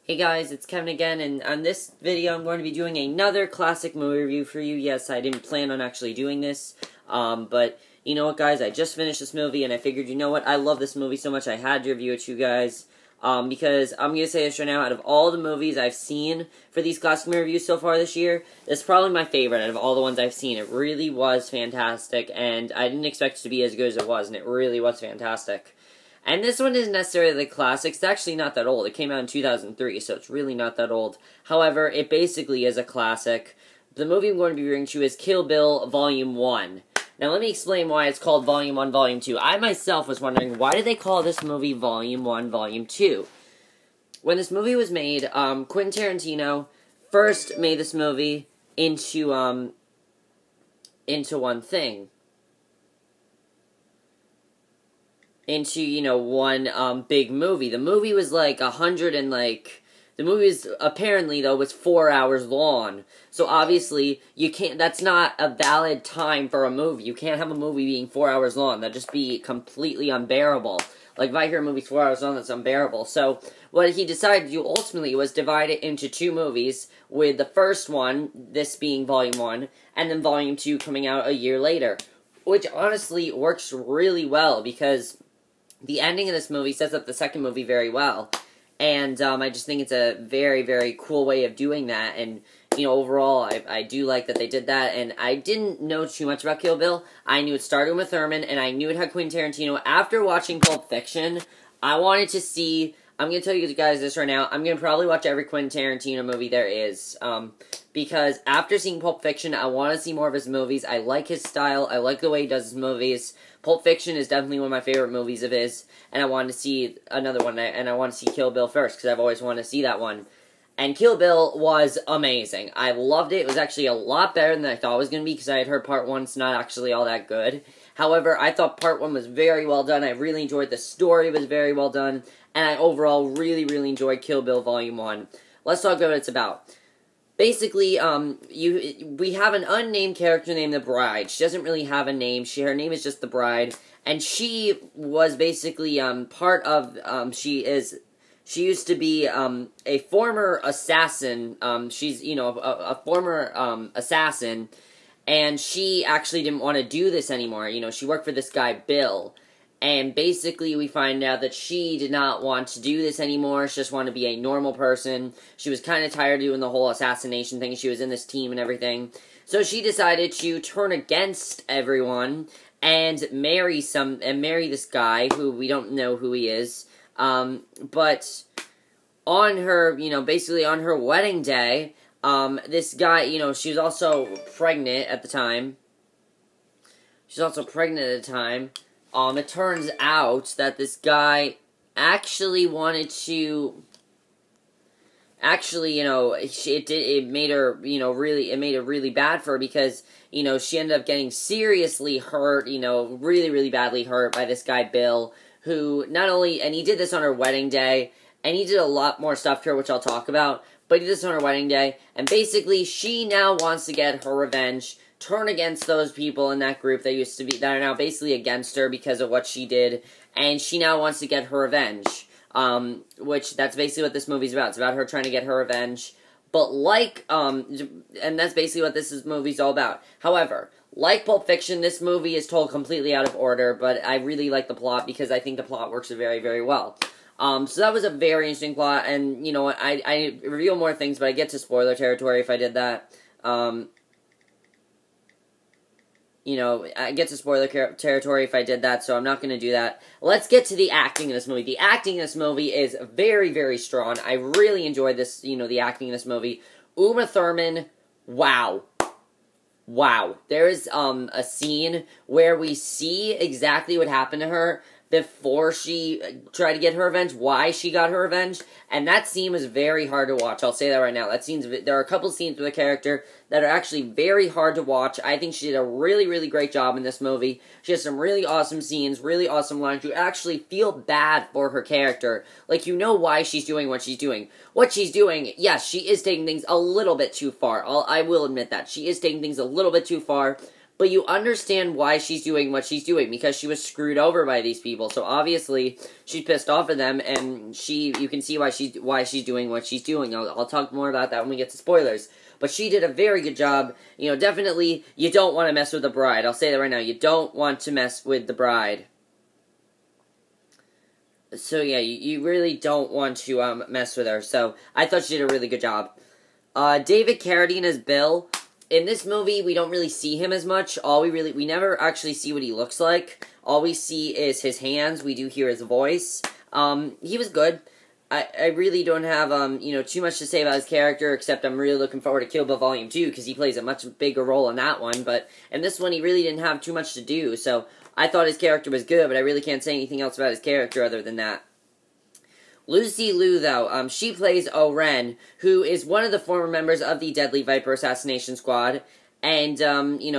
Hey guys, it's Kevin again, and on this video I'm going to be doing another classic movie review for you. Yes, I didn't plan on actually doing this, but you know what guys, I just finished this movie and I figured, you know what, I love this movie so much I had to review it to you guys, because I'm going to say this right now, out of all the movies I've seen for these classic movie reviews so far this year, this is probably my favorite out of all the ones I've seen. It really was fantastic, and I didn't expect it to be as good as it was, and it really was fantastic. And this one isn't necessarily the classic. It's actually not that old. It came out in 2003, so it's really not that old. However, it basically is a classic. The movie I'm going to be reviewing to is Kill Bill Volume 1. Now, let me explain why it's called Volume 1, Volume 2. I myself was wondering, why did they call this movie Volume 1, Volume 2? When this movie was made, Quentin Tarantino first made this movie into one thing. Into, you know, one, big movie. The movie was, like, the movie was, apparently, though, was 4 hours long. So, obviously, you can't, that's not a valid time for a movie. You can't have a movie being 4 hours long. That'd just be completely unbearable. Like, if I hear a movie's 4 hours long, that's unbearable. So, what he decided to do, ultimately, was divide it into two movies, with the first one, this being Volume 1, and then Volume 2 coming out a year later. Which, honestly, works really well, because the ending of this movie sets up the second movie very well, and I just think it's a very, very cool way of doing that, and, you know, overall, I do like that they did that, and I didn't know too much about Kill Bill. I knew it started with Thurman, and I knew it had Quentin Tarantino. After watching Pulp Fiction, I wanted to see, I'm going to tell you guys this right now, I'm going to probably watch every Quentin Tarantino movie there is, because after seeing Pulp Fiction, I want to see more of his movies. I like his style, I like the way he does his movies. Pulp Fiction is definitely one of my favorite movies of his, and I wanted to see another one, and I want to see Kill Bill first, because I've always wanted to see that one. And Kill Bill was amazing. I loved it. It was actually a lot better than I thought it was going to be, because I had heard Part 1's not actually all that good. However, I thought Part 1 was very well done. I really enjoyed the story. It was very well done, and I overall really, really enjoyed Kill Bill Volume 1. Let's talk about what it's about. Basically, we have an unnamed character named the Bride. She doesn't really have a name. Her name is just the Bride, and she was basically part of. She used to be a former assassin. She's, you know, a former assassin, and she actually didn't want to do this anymore. You know, she worked for this guy Bill. And basically, we find out that she did not want to do this anymore. She just wanted to be a normal person. She was kind of tired of doing the whole assassination thing. She was in this team and everything. So she decided to turn against everyone and marry this guy who we don't know who he is. But on her, you know, basically on her wedding day, this guy, you know, she was also pregnant at the time. It turns out that this guy actually wanted to, you know, it made her, you know, it made it really bad for her, because, you know, she ended up getting seriously hurt, you know, really, really badly hurt by this guy Bill, who not only, and he did this on her wedding day, and he did a lot more stuff to her, which I'll talk about, but he did this on her wedding day, and basically, she now wants to get her revenge, turn against those people in that group that are now basically against her because of what she did, and she now wants to get her revenge, which, that's basically what this movie's about. It's about her trying to get her revenge, but and that's basically what this movie's all about. However, like Pulp Fiction, this movie is told completely out of order, but I really like the plot, because I think the plot works very, very well. So that was a very interesting plot, and, you know, I reveal more things, but I get to spoiler territory if I did that. You know, I get to spoiler territory if I did that, so I'm not going to do that. Let's get to the acting in this movie. The acting in this movie is very, very strong. I really enjoyed this, you know, the acting in this movie. Uma Thurman, wow. Wow. There is a scene where we see exactly what happened to her before she tried to get her revenge, why she got her revenge, and that scene was very hard to watch. I'll say that right now. There are a couple scenes with the character that are actually very hard to watch. I think she did a really, really great job in this movie. She has some really awesome scenes, really awesome lines. You actually feel bad for her character. Like, you know why she's doing what she's doing. What she's doing, yes, she is taking things a little bit too far. I will admit that. She is taking things a little bit too far. but you understand why she's doing what she's doing, because she was screwed over by these people. So obviously she's pissed off at them, and you can see why she's doing what she's doing. I'll talk more about that when we get to spoilers. But she did a very good job. You know, definitely you don't want to mess with the bride. I'll say that right now. You don't want to mess with the bride. So yeah, you really don't want to mess with her. So I thought she did a really good job. David Carradine as Bill. In this movie, we don't really see him as much. We never actually see what he looks like. All we see is his hands. We do hear his voice. He was good. I really don't have, too much to say about his character, except I'm really looking forward to Kill Bill Volume 2, because he plays a much bigger role in that one, but in this one, he really didn't have too much to do, so I thought his character was good, but I really can't say anything else about his character other than that. Lucy Liu, though, she plays O-Ren, who is one of the former members of the Deadly Viper Assassination Squad, and,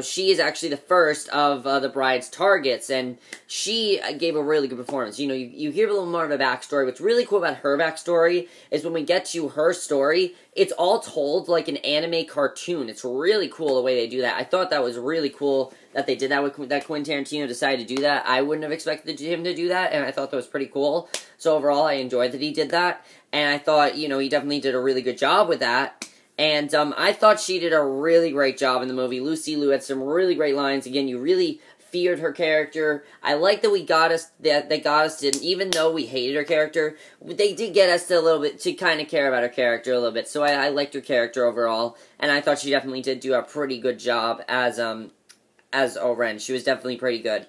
she is actually the first of the bride's targets, and she gave a really good performance. You hear a little more of a backstory. What's really cool about her backstory is when we get to her story, it's all told like an anime cartoon. It's really cool the way they do that. I thought that was really cool that they did that, that Quentin Tarantino decided to do that. I wouldn't have expected him to do that, and I thought that was pretty cool. So overall, I enjoyed that he did that, and I thought, he definitely did a really good job with that. And I thought she did a really great job in the movie. Lucy Liu had some really great lines. Again, you really feared her character. I like that they got us to, even though we hated her character, they did get us to a little bit, to kind of care about her character a little bit. So I liked her character overall, and I thought she definitely did do a pretty good job as O-Ren. She was definitely pretty good.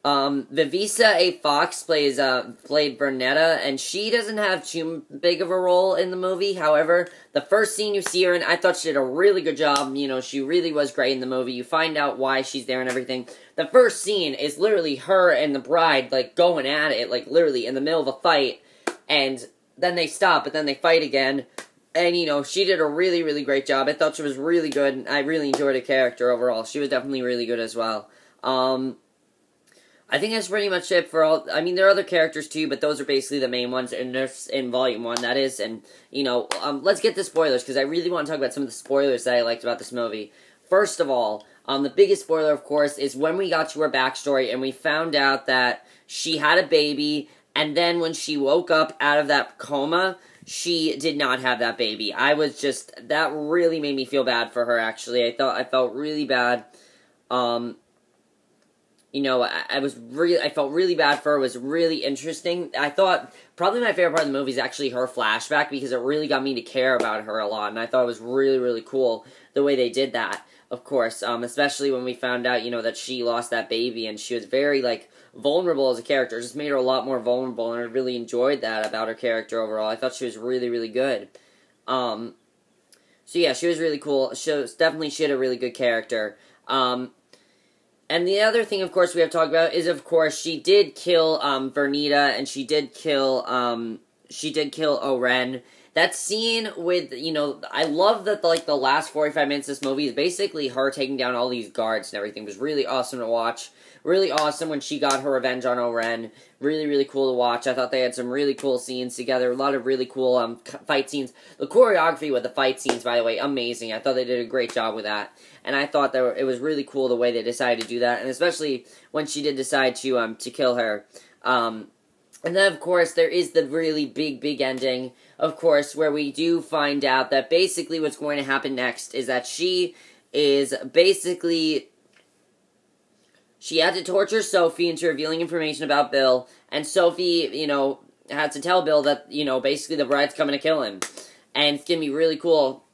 Vivisa A. Fox played Bernetta, and she doesn't have too big of a role in the movie. However, the first scene you see her in, I thought she did a really good job. She really was great in the movie. You find out why she's there and everything. The first scene is literally her and the bride, like, going at it, like, literally in the middle of a fight, and then they stop, but then they fight again. And, she did a really, really great job. I thought she was really good, and I really enjoyed her character overall. She was definitely really good as well. I think that's pretty much it for all. I mean, there are other characters too, but those are basically the main ones in Volume 1, that is. And, let's get to spoilers, because I really want to talk about some of the spoilers that I liked about this movie. First of all, the biggest spoiler, of course, is when we got to her backstory and we found out that she had a baby, and then when she woke up out of that coma, she did not have that baby. That really made me feel bad for her, actually. I felt really bad. I felt really bad for her. It was really interesting. I thought probably my favorite part of the movie is actually her flashback, because it really got me to care about her a lot, and I thought it was really, really cool the way they did that, of course, especially when we found out, that she lost that baby, and she was very, vulnerable as a character. It just made her a lot more vulnerable, and I really enjoyed that about her character overall. I thought she was really, really good. So yeah, she was really cool. She had a really good character. And the other thing, of course, we have to talk about is, of course, she did kill Vernita, and she did kill O-Ren. That scene with, I love that, the last 45 minutes of this movie is basically her taking down all these guards and everything. It was really awesome to watch. Really awesome when she got her revenge on O-Ren. Really, really cool to watch. I thought they had some really cool scenes together. A lot of really cool fight scenes. The choreography with the fight scenes, by the way, amazing. I thought they did a great job with that. And I thought that it was really cool the way they decided to do that. And especially when she did decide to kill her. And then, of course, there is the really big, big ending, of course, where we do find out that basically what's going to happen next is that she is basically... She had to torture Sophie into revealing information about Bill, and Sophie, had to tell Bill that, basically the bride's coming to kill him. And it's gonna be really cool.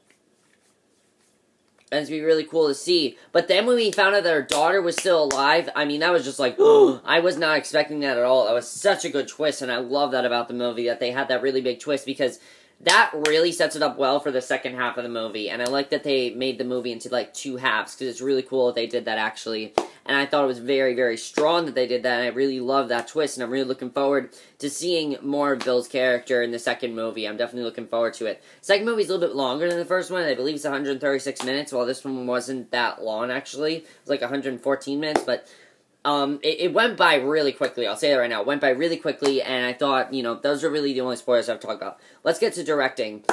And it's gonna be really cool to see. But then when we found out that her daughter was still alive, I mean, that was just like, I was not expecting that at all. That was such a good twist, and I love that about the movie, that they had that really big twist, because that really sets it up well for the second half of the movie. And I like that they made the movie into, 2 halves, because it's really cool that they did that, actually. And I thought it was very, very strong that they did that, and I really love that twist, and I'm really looking forward to seeing more of Bill's character in the second movie. I'm definitely looking forward to it. The second movie is a little bit longer than the first one. I believe it's 136 minutes, while this one wasn't that long, actually. It was 114 minutes, but it went by really quickly. I'll say that right now. It went by really quickly, and I thought, those are really the only spoilers I've talked about. Let's get to directing.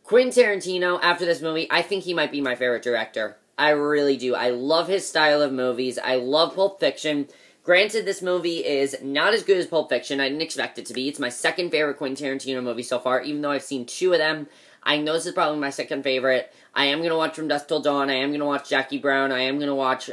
Quentin Tarantino, after this movie, I think he might be my favorite director. I really do. I love his style of movies. I love Pulp Fiction. Granted, this movie is not as good as Pulp Fiction. I didn't expect it to be. It's my second favorite Quentin Tarantino movie so far, even though I've seen 2 of them. I know this is probably my second favorite. I am going to watch From Dusk Till Dawn. I am going to watch Jackie Brown. I am going to watch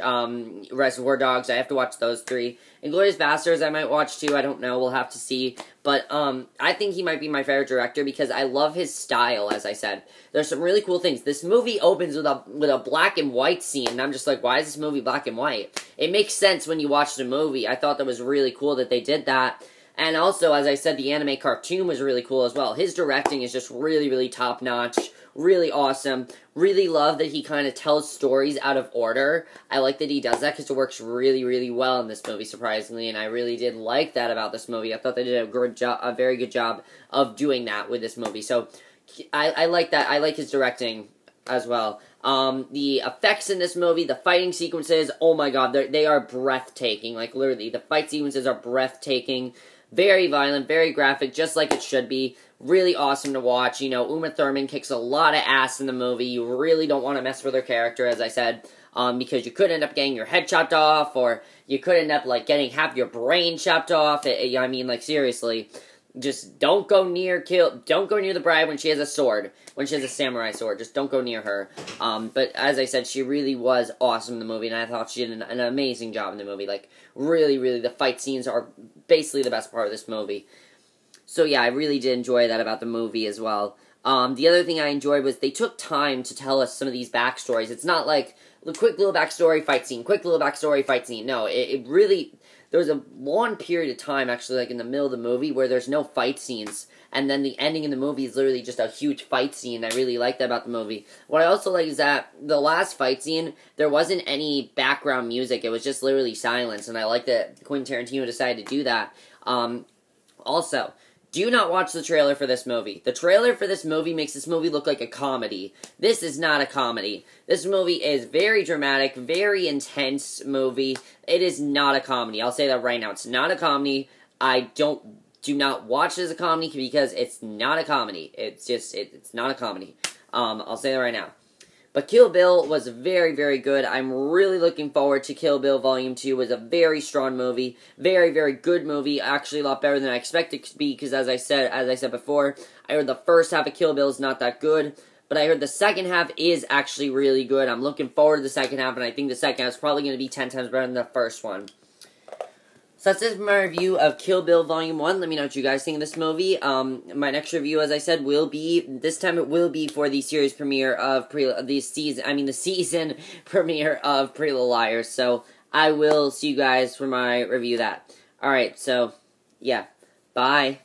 Reservoir Dogs. I have to watch those 3. Inglourious Basterds I might watch too. I don't know. We'll have to see. But I think he might be my favorite director because I love his style, as I said. There's some really cool things. This movie opens with a black and white scene, and I'm just like, why is this movie black and white? It makes sense when you watch the movie. I thought that was really cool that they did that. And also, as I said, the anime cartoon was really cool as well. His directing is just really, really top-notch, really awesome. Really love that he kind of tells stories out of order. I like that he does that because it works really, really well in this movie, surprisingly, and I really did like that about this movie. I thought they did a very good job of doing that with this movie. So, I like that. I like his directing as well. The effects in this movie, the fighting sequences, oh my god, they are breathtaking. Like, literally, the fight sequences are breathtaking. Very violent, very graphic, just like it should be. Really awesome to watch. You know, Uma Thurman kicks a lot of ass in the movie. You really don't want to mess with her character, as I said, because you could end up getting your head chopped off, or you could end up, like, getting half your brain chopped off. I mean, like, seriously. Just don't go near the bride when she has a sword. When she has a samurai sword. Just don't go near her. But as I said, she really was awesome in the movie, and I thought she did an amazing job in the movie. Like, really, really, the fight scenes are basically the best part of this movie. So yeah, I really did enjoy that about the movie as well. The other thing I enjoyed was they took time to tell us some of these backstories. It's not like, a quick little backstory, fight scene, quick little backstory, fight scene. No, it really... There was a long period of time, actually, like in the middle of the movie, where there's no fight scenes, and then the ending of the movie is literally just a huge fight scene. I really like that about the movie. What I also like is that the last fight scene, there wasn't any background music. It was just literally silence, and I like that Quentin Tarantino decided to do that. Also, do not watch the trailer for this movie. The trailer for this movie makes this movie look like a comedy. This is not a comedy. This movie is very dramatic, very intense movie. It is not a comedy. I'll say that right now. It's not a comedy. Do not watch it as a comedy because it's not a comedy. It's not a comedy. I'll say that right now. But Kill Bill was very, very good. I'm really looking forward to Kill Bill Volume 2. It was a very strong movie. Very, very good movie. Actually, a lot better than I expected it to be, because as I said before, I heard the first half of Kill Bill is not that good, but I heard the second half is actually really good. I'm looking forward to the second half, and I think the second half is probably going to be 10 times better than the first one. So that's it for my review of Kill Bill Volume 1. Let me know what you guys think of this movie. My next review, as I said, this time it will be for the series premiere of the season premiere of Pretty Little Liars. So I will see you guys for my review of that. Alright, so, yeah. Bye.